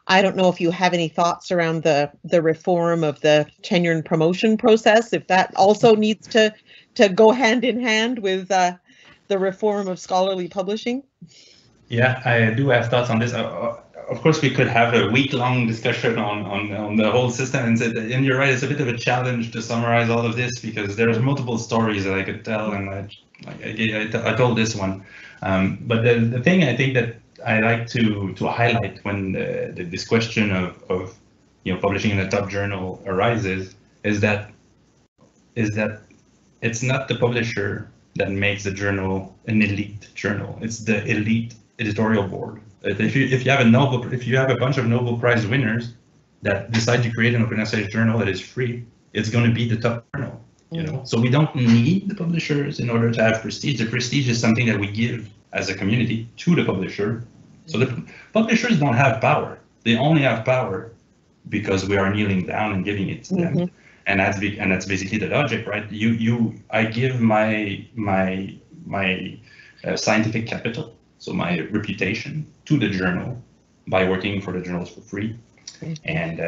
[SPEAKER 1] I don't know if you have any thoughts around the reform of the tenure and promotion process, if that also needs to go hand in hand with the reform of scholarly publishing.
[SPEAKER 2] Yeah, I do have thoughts on this. Of course, we could have a week-long discussion on the whole system, and you're right, it's a bit of a challenge to summarize all of this because there's multiple stories that I could tell, and I told this one. But the thing I think that I like to highlight when this question of publishing in a top journal arises is that it's not the publisher that makes the journal an elite journal. It's the elite editorial board. If you have a bunch of Nobel Prize winners that decide to create an open access journal that is free, it's going to be the top journal. So we don't need the publishers in order to have prestige. The prestige is something that we give as a community to the publisher. So the publishers don't have power. They only have power because we are kneeling down and giving it to them. And that's basically the logic, right? I give my scientific capital, so my reputation, to the journal by working for the journals for free, and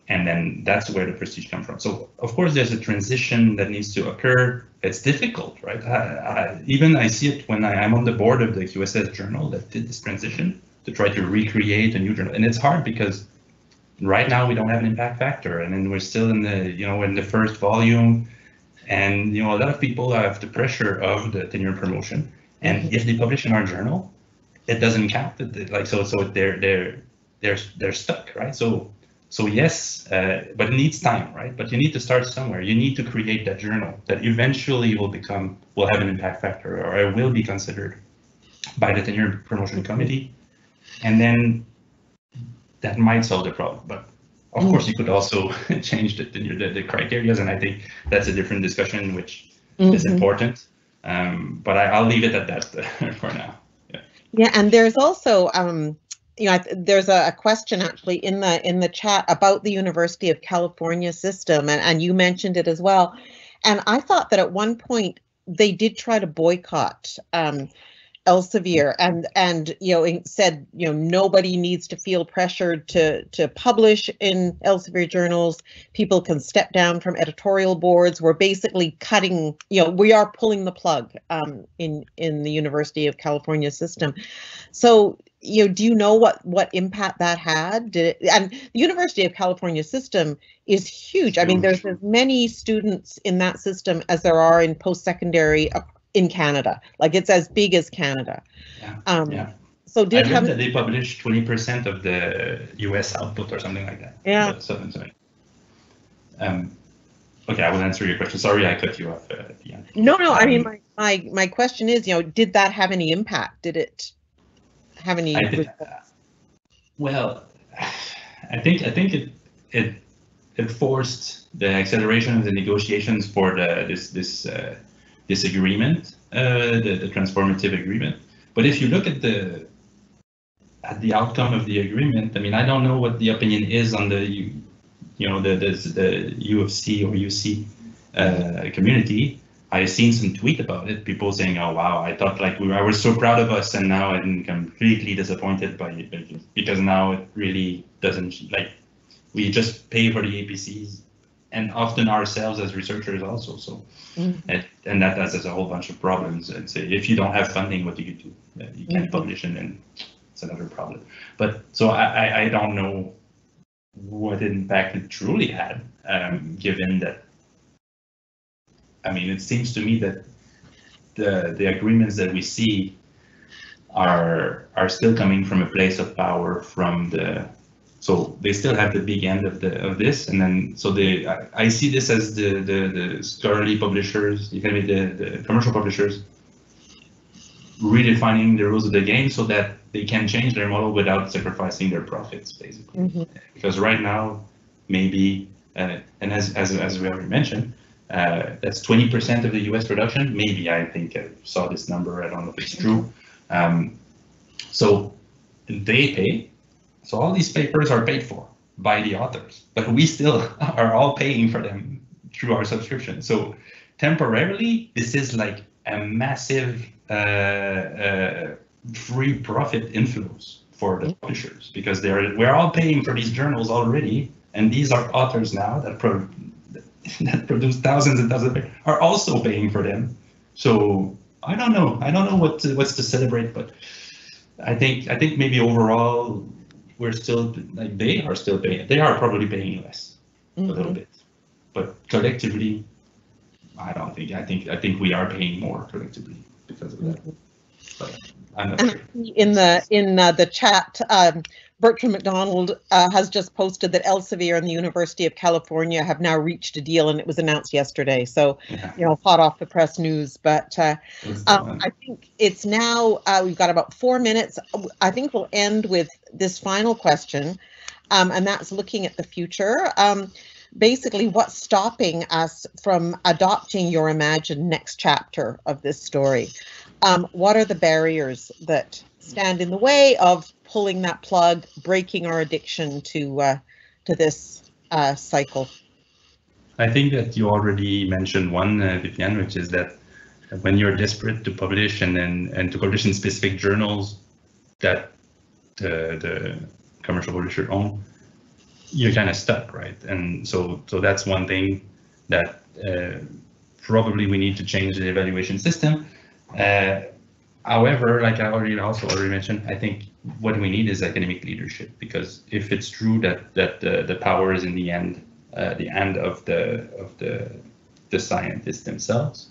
[SPEAKER 2] then that's where the prestige comes from. So of course there's a transition that needs to occur. It's difficult, right? I see it when I'm on the board of the QSS journal that did this transition to try to recreate a new journal, and it's hard because right now we don't have an impact factor, and then we're still in the first volume, and a lot of people have the pressure of the tenure promotion, and if they publish in our journal, it doesn't count. So they're stuck, right? So yes, but it needs time, right? But you need to start somewhere. You need to create that journal that eventually will have an impact factor, or it will be considered by the tenure promotion committee, and then that might solve the problem. But of course, you could also change the criteria, and I think that's a different discussion, which is important. But I'll leave it at that for now.
[SPEAKER 1] Yeah, and there's also there's a question actually in the chat about the University of California system, and you mentioned it as well. And I thought that at one point they did try to boycott Elsevier, and said nobody needs to feel pressured to publish in Elsevier journals. People can step down from editorial boards. We're basically cutting. We are pulling the plug in the University of California system. So do you know what impact that had? And the University of California system is huge. I mean, there's as many students in that system as there are in post-secondary in Canada. Like, it's as big as Canada.
[SPEAKER 2] Yeah. So I read that they publish 20% of the US output or something like that.
[SPEAKER 1] Yeah.
[SPEAKER 2] Okay, I will answer your question. Sorry, I cut you off at the end.
[SPEAKER 1] No. I mean, my question is, did that have any impact? Did it have any?
[SPEAKER 2] Well, I think it forced the acceleration of the negotiations for this agreement, the transformative agreement. But if you look at the outcome of the agreement, I mean, I don't know what the opinion is on the U of C or UC community. I've seen some tweet about it, people saying, "Oh wow, I thought I was so proud of us, and now I'm completely disappointed by it because now it really doesn't we just pay for the APCs." And often ourselves as researchers also. So, and that has a whole bunch of problems. And say, if you don't have funding, what do? You can't publish, and then it's another problem. But so I don't know what impact it truly had, given that. I mean, it seems to me that the agreements that we see are still coming from a place of power from the So they still have the big end of this, and then so I see this as the scholarly publishers, the commercial publishers, redefining the rules of the game so that they can change their model without sacrificing their profits, basically. Mm-hmm. Because right now, maybe, and as we already mentioned, that's 20% of the U.S. production. Maybe, I think I saw this number. I don't know if it's true. So they pay. So all these papers are paid for by the authors, but we still are all paying for them through our subscription. So temporarily, this is like a massive free profit inflows for the publishers, because we're all paying for these journals already, and these are authors now that produce thousands and thousands of papers are also paying for them. So I don't know what's to celebrate, but I think maybe overall we're still, like, they are still paying. They are probably paying less, a little bit, but collectively, I don't think. I think we are paying more collectively because of that. But I'm not sure.
[SPEAKER 1] In the chat, Bertrand McDonald has just posted that Elsevier and the University of California have now reached a deal, and it was announced yesterday. So, hot off the press news. But I think it's now, we've got about 4 minutes. I think we'll end with this final question, and that's looking at the future. Basically, what's stopping us from adopting your imagined next chapter of this story? What are the barriers that stand in the way of pulling that plug, breaking our addiction to this cycle?
[SPEAKER 2] I think that you already mentioned one, Viviane, which is that when you're desperate to publish and to publish in specific journals that the commercial publisher own, you're kind of stuck, right? And so that's one thing that probably we need to change the evaluation system. However, like I already mentioned, I think what we need is academic leadership, because if it's true that the power is in the end of the scientists themselves,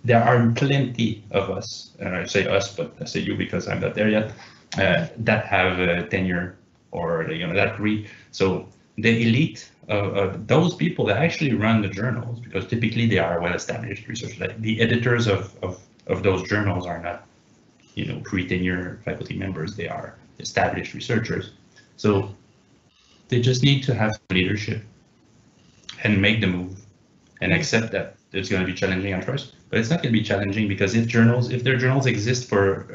[SPEAKER 2] there are plenty of us, and I say us, but I say you because I'm not there yet, that have tenure or that agree. So the elite of those people that actually run the journals, because typically they are well-established researchers, like the editors of those journals are not pre-tenure faculty members, they are established researchers. So they just need to have leadership and make the move and accept that it's going to be challenging at first, but it's not going to be challenging, because if their journals exist for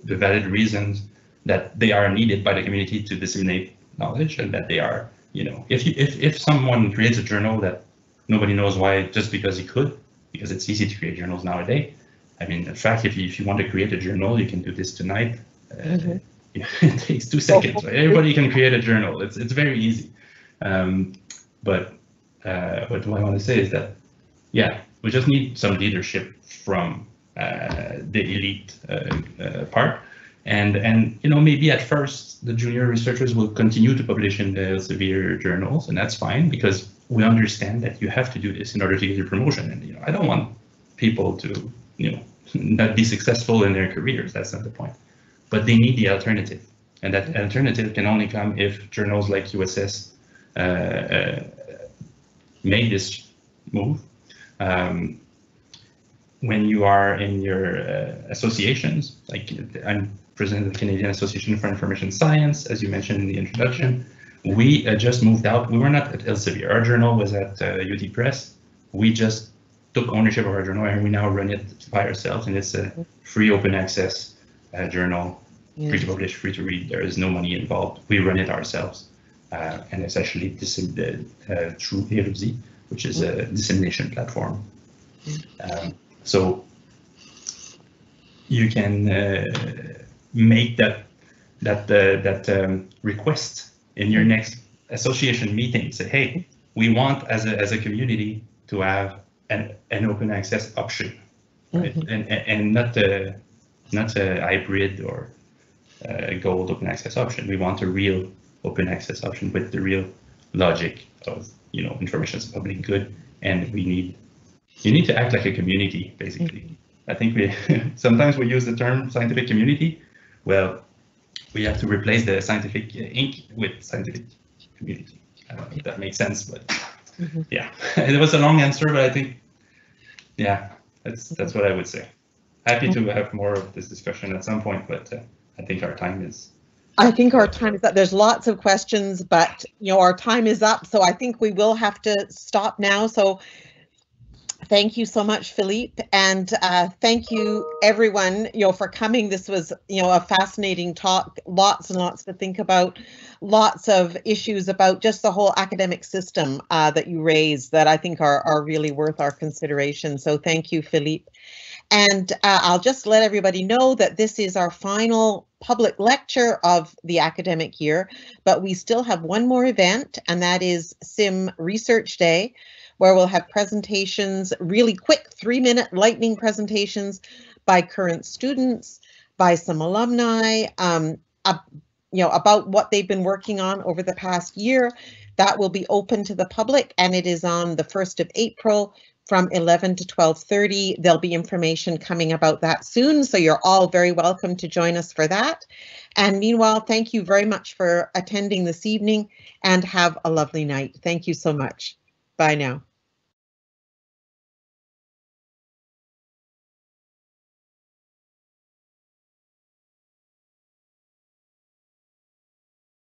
[SPEAKER 2] the valid reasons that they are needed by the community to disseminate knowledge, and that they are, if someone creates a journal that nobody knows why, just because he could, because it's easy to create journals nowadays. I mean, in fact, if you want to create a journal, you can do this tonight. It takes 2 seconds. Right? Everybody can create a journal. It's very easy. But what I want to say is that, we just need some leadership from the elite part. And maybe at first the junior researchers will continue to publish in the Elsevier journals, and that's fine, because we understand that you have to do this in order to get your promotion. And I don't want people to not be successful in their careers. That's not the point. But they need the alternative, and that alternative can only come if journals like USS make this move. When you are in your associations, like I'm president of the Canadian Association for Information Science, as you mentioned in the introduction, we just moved out. We were not at Elsevier. Our journal was at UT Press. We just took ownership of our journal, and we now run it by ourselves, and it's a free open access journal, free to publish, free to read. There is no money involved. We run it ourselves, and it's actually disseminated through Érudit, which is a dissemination platform. So you can make that request in your next association meeting. Say, hey, we want as a community to have an open access option, right? And not a hybrid or a gold open access option. We want a real open access option with the real logic of information is a public good, and you need to act like a community, basically. I think sometimes we use the term scientific community. Well, we have to replace the scientific ink with scientific community. I don't know if that makes sense, but yeah, it was a long answer, but I think, yeah, that's what I would say. Happy to have more of this discussion at some point, but I think our time is.
[SPEAKER 1] I think our time is up. There's lots of questions, but our time is up, so I think we will have to stop now. So thank you so much, Philippe, and thank you everyone, for coming. This was, a fascinating talk. Lots and lots to think about. Lots of issues about just the whole academic system that you raised that I think are really worth our consideration. So thank you, Philippe. And I'll just let everybody know that this is our final public lecture of the academic year, but we still have one more event, and that is SIM Research Day, where we'll have presentations, really quick 3-minute lightning presentations by current students, by some alumni, about what they've been working on over the past year. That will be open to the public, and it is on the 1st of April from 11 to 12:30. There'll be information coming about that soon, so you're all very welcome to join us for that. And meanwhile, thank you very much for attending this evening, and have a lovely night. Thank you so much. Bye now.